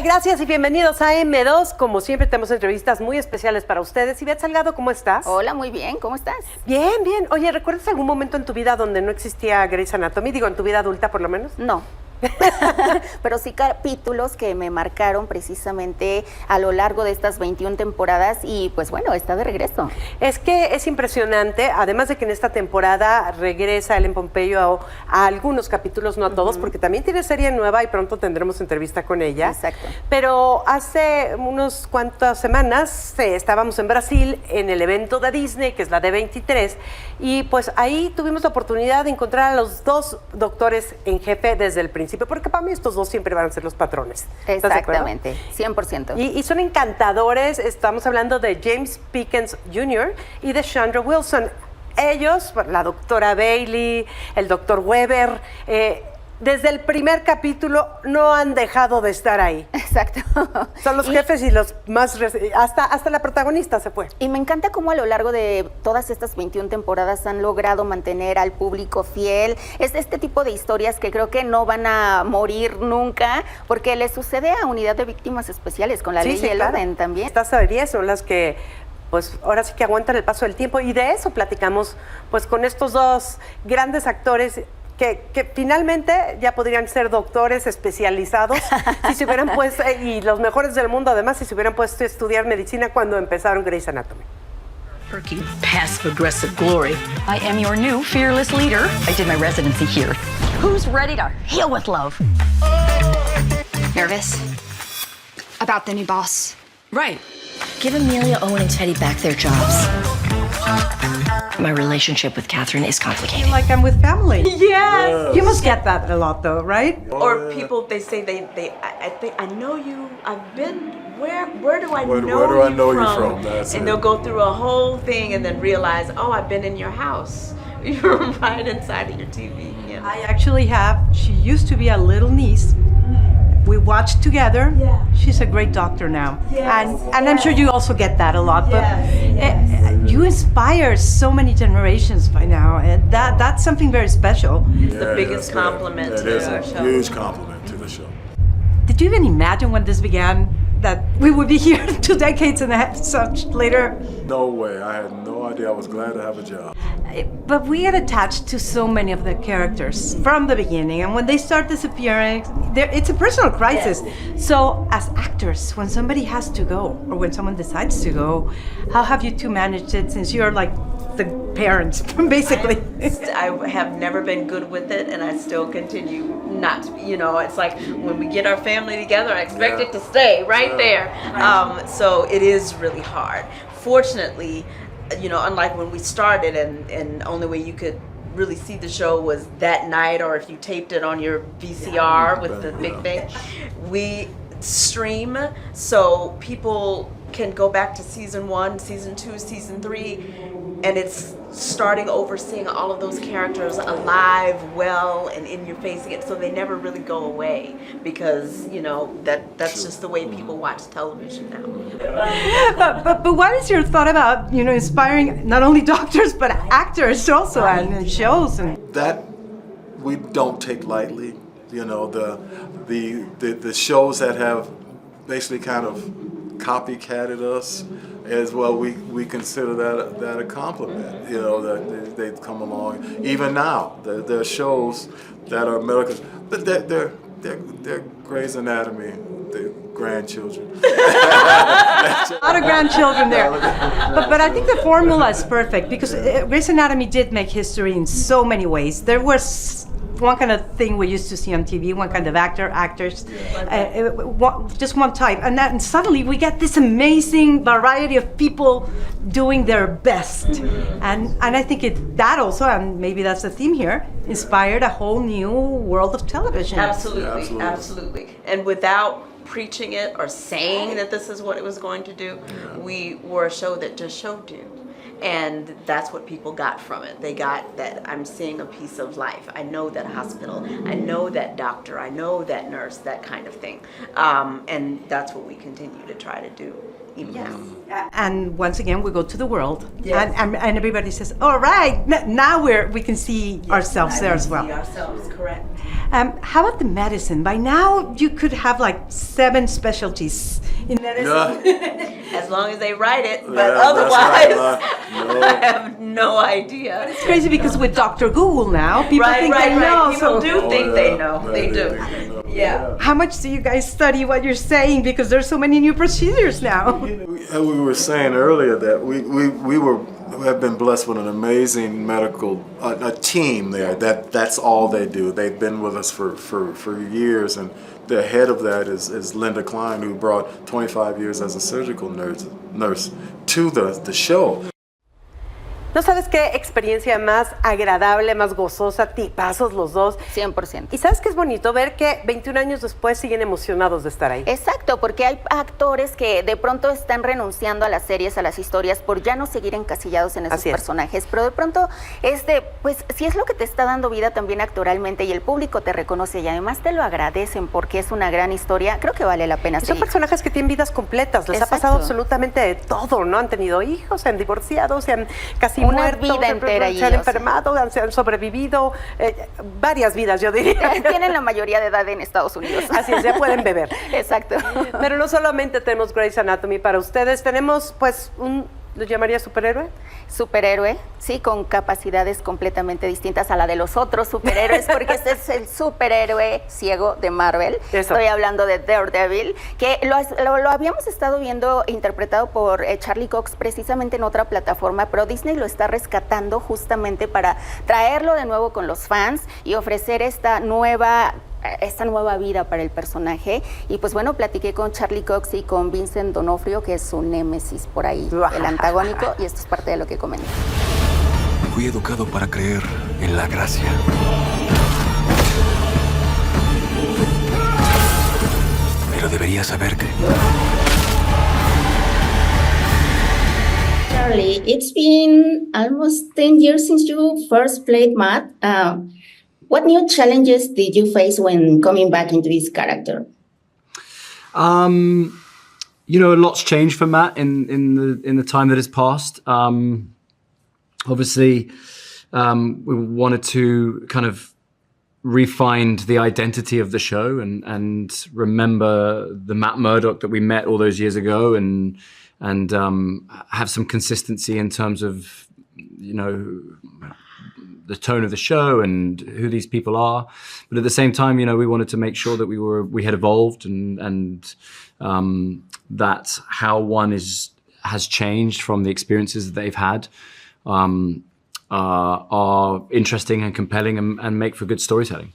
Gracias y bienvenidos a M2. Como siempre tenemos entrevistas muy especiales para ustedes. Ivett Salgado, ¿cómo estás? Hola, muy bien, ¿cómo estás? Bien, bien. Oye, ¿recuerdas algún momento en tu vida donde no existía Grey's Anatomy? Digo, en tu vida adulta por lo menos. No. Pero sí capítulos que me marcaron precisamente a lo largo de estas 21 temporadas y pues bueno, está de regreso. Es que es impresionante, además de que en esta temporada regresa Ellen Pompeyo a algunos capítulos, no a todos, porque también tiene serie nueva y pronto tendremos entrevista con ella. Exacto. Pero hace unos cuantas semanas estábamos en Brasil en el evento de Disney, que es la D23, y pues ahí tuvimos la oportunidad de encontrar a los dos doctores en jefe desde el principio, porque para mí estos dos siempre van a ser los patrones. Exactamente, 100%. Y son encantadores. Estamos hablando de James Pickens Jr. y de Chandra Wilson. Ellos, la doctora Bailey, el doctor Weber, desde el primer capítulo no han dejado de estar ahí. Exacto. Son los jefes y los más... Hasta la protagonista se fue. Y me encanta cómo a lo largo de todas estas 21 temporadas han logrado mantener al público fiel. Es este tipo de historias que creo que no van a morir nunca, porque le sucede a Unidad de Víctimas Especiales con la ley y el orden también. Estas series son las que... pues ahora sí que aguantan el paso del tiempo, y de eso platicamos pues con estos dos grandes actores que finalmente ya podrían ser doctores especializados si se hubieran puesto, y los mejores del mundo además, si se hubieran puesto a estudiar medicina cuando empezaron Grey's Anatomy. Perky passive-aggressive glory. I am your new fearless leader. I did my residency here. Who's ready to heal with love? Nervous? About the new boss? Right. Give Amelia, Owen, and Teddy back their jobs. My relationship with Catherine is complicated. Like I'm with family. Yes. You must get that a lot, though, right? Or people, they say I think I know you. I've been. Where do I Where know do I you know from? you from? That's and it. they'll go through a whole thing and then realize, oh, I've been in your house. You're right inside of your TV. Yeah. I actually have. She used to be a little niece. We watched together. Yeah. She's a great doctor now. Yes. And I'm sure you also get that a lot. But Yes. you inspire so many generations by now. And that's something very special. It's the biggest compliment That to is our a show. huge compliment to the show. Did you even imagine when this began that we would be here 2 decades and such later? No way. I had no idea. I was glad to have a job. But we get attached to so many of the characters from the beginning, and when they start disappearing, it's a personal crisis. So, as actors, when somebody has to go, or when someone decides to go, how have you two managed it, since you're like the parents, basically? I have never been good with it, and I still continue not to. You know, it's like when we get our family together, I expect it to stay right there. So it is really hard. Fortunately, you know, unlike when we started and only way you could really see the show was that night, or if you taped it on your VCR with the big thing, we stream, so people can go back to season 1, season 2, season 3, and it's starting over, seeing all of those characters alive, well, and in your face again, so they never really go away, because you know that's just the way people watch television now. But what is your thought about, you know, inspiring not only doctors but actors also, and shows? And That we don't take lightly. You know, the shows that have basically kind of copycatted us as well, we consider that a compliment. You know, that they've come along. Even now, there are shows that are medical, but they're Grey's Anatomy, the grandchildren. a lot of grandchildren there. But I think the formula is perfect, because Grey's Anatomy did make history in so many ways. There was one kind of thing we used to see on TV, one kind of actors, just one type. And then suddenly we get this amazing variety of people doing their best. And I think that also, and maybe that's the theme here, inspired a whole new world of television. Absolutely. And without preaching it or saying that this is what it was going to do, we were a show that just showed you. And that's what people got from it. They got that I'm seeing a piece of life. I know that hospital. I know that doctor. I know that nurse, that kind of thing. And that's what we continue to try to do even now. And once again, we go to the world, Yes. and everybody says, all right, now we can see ourselves there as well. See ourselves, correct. How about the medicine? By now, you could have like 7 specialties in medicine. As long as they write it, but Yeah, otherwise, that's right. I have no idea. It's crazy because with Dr. Google now, people think they know. People do Oh, think yeah. they know. Yeah, They do. think they know. Yeah. How much do you guys study what you're saying? Because there's so many new procedures now. We were saying earlier that we have been blessed with an amazing medical a team there. That's all they do. They've been with us for years, and the head of that is Linda Klein, who brought 25 years as a surgical nurse to the show. No sabes qué experiencia más agradable, más gozosa, tipazos los dos. 100%. Y sabes que es bonito ver que 21 años después siguen emocionados de estar ahí. Exacto, porque hay actores que de pronto están renunciando a las series, a las historias, por ya no seguir encasillados en esos Así es. personajes. Pero de pronto, pues si es lo que te está dando vida también actoralmente y el público te reconoce y además te lo agradecen porque es una gran historia, creo que vale la pena Y son seguir. personajes que tienen vidas completas, les ha Exacto. pasado absolutamente de todo, ¿no? Han tenido hijos, se han divorciado, se han casi Una muerto, vida entera se han allí, enfermado, se han sobrevivido, varias vidas, yo diría. Tienen la mayoría de edad en Estados Unidos. Así es, ya pueden beber. Exacto. Pero no solamente tenemos Grey's Anatomy para ustedes, tenemos pues ¿lo llamaría superhéroe? Superhéroe, sí, con capacidades completamente distintas a la de los otros superhéroes, porque este es el superhéroe ciego de Marvel. Eso. Estoy hablando de Daredevil, que lo habíamos estado viendo interpretado por Charlie Cox precisamente en otra plataforma, pero Disney lo está rescatando justamente para traerlo de nuevo con los fans y ofrecer esta nueva vida para el personaje. Y pues bueno, platiqué con Charlie Cox y con Vincent D'Onofrio, que es su némesis por ahí, el antagónico, y esto es parte de lo que comenté. Fui educado para creer en la gracia. Pero debería saber que... Charlie, it's been almost 10 years since you first played Matt. What new challenges did you face when coming back into this character? You know, a lot's changed for Matt in the time that has passed. Obviously, we wanted to kind of refine the identity of the show and remember the Matt Murdock that we met all those years ago, and have some consistency in terms of, you know, the tone of the show and who these people are. But at the same time, you know, we wanted to make sure that we had evolved and that how one has changed from the experiences that they've had are interesting and compelling and make for good storytelling.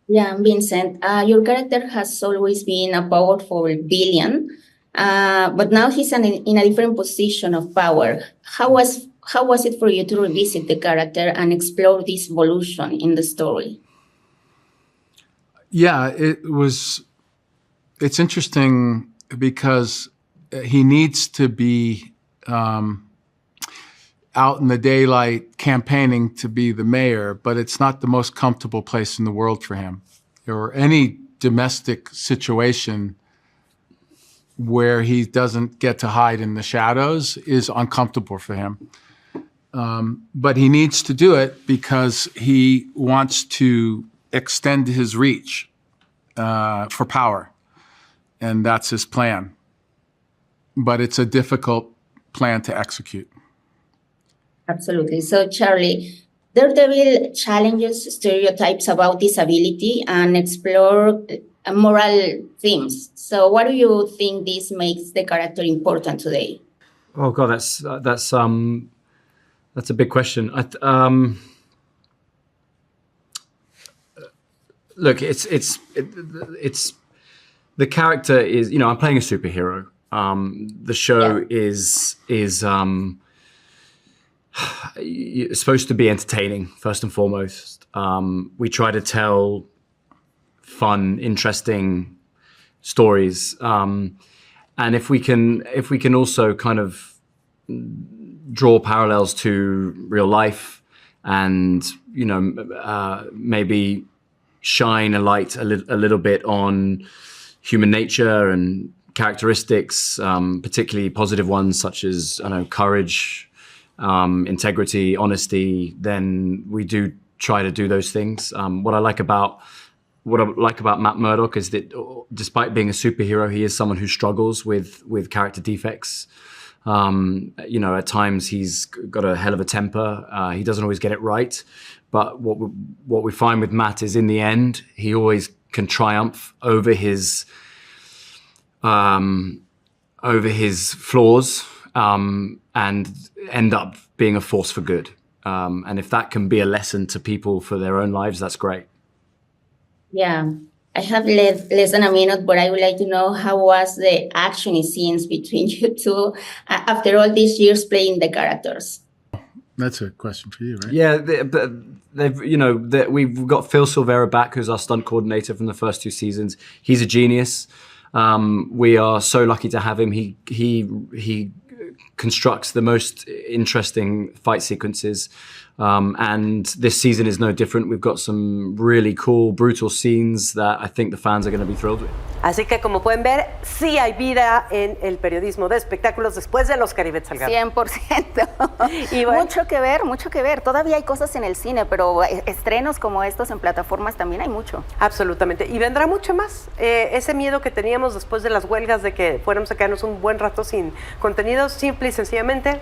Yeah, Vincent, your character has always been a powerful villain, but now he's in a different position of power. How was it for you to revisit the character and explore this evolution in the story? Yeah, it's interesting because he needs to be out in the daylight campaigning to be the mayor, but it's not the most comfortable place in the world for him. Or any domestic situation where he doesn't get to hide in the shadows is uncomfortable for him. But he needs to do it because he wants to extend his reach for power. And that's his plan. But it's a difficult plan to execute. Absolutely. So, Charlie, Daredevil challenges stereotypes about disability and explore moral themes. So what do you think this makes the character important today? Oh God, that's a big question. Look, it's the character is, you know, I'm playing a superhero. The show is supposed to be entertaining first and foremost. We try to tell fun, interesting stories, and if we can also kind of draw parallels to real life, and you know, maybe shine a light a little bit on human nature and characteristics, particularly positive ones such as, I don't know, courage, integrity, honesty, then we do try to do those things. What I like about Matt Murdock is that despite being a superhero, he is someone who struggles with character defects. At times he's got a hell of a temper. He doesn't always get it right. But what we find with Matt is, in the end, he always can triumph over his flaws and end up being a force for good. And if that can be a lesson to people for their own lives, that's great. Yeah, I have less than a minute, but I would like to know how was the action scenes between you two after all these years playing the characters? That's a question for you, right? Yeah, we've got Phil Silvera back, who's our stunt coordinator from the first 2 seasons. He's a genius. We are so lucky to have him. He constructs the most interesting fight sequences. And this season is no different. We've got some really cool, brutal scenes that I think the fans are going to be thrilled with. Así que, como pueden ver, sí hay vida en el periodismo de espectáculos después del Oscar, Ivett Salgado. 100%. Y bueno, mucho que ver. Todavía hay cosas en el cine, pero estrenos como estos en plataformas también hay mucho. Absolutamente. Y vendrá mucho más. Ese miedo que teníamos después de las huelgas de que fuéramos a quedarnos un buen rato sin contenido, simple y sencillamente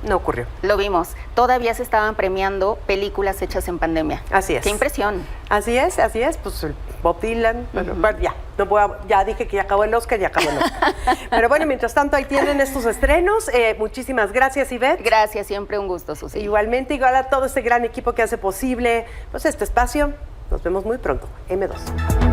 no ocurrió. Lo vimos. Todavía se estaban premiando películas hechas en pandemia. Así es. ¡Qué impresión! Así es. Pues Bob Dylan. Bueno, ya. Ya dije que ya acabó el Oscar, ya acabó el Oscar. Pero bueno, mientras tanto, ahí tienen estos estrenos. Muchísimas gracias, Ivett. Gracias, siempre un gusto, Susi. Igualmente, igual a todo este gran equipo que hace posible pues este espacio. Nos vemos muy pronto. M2.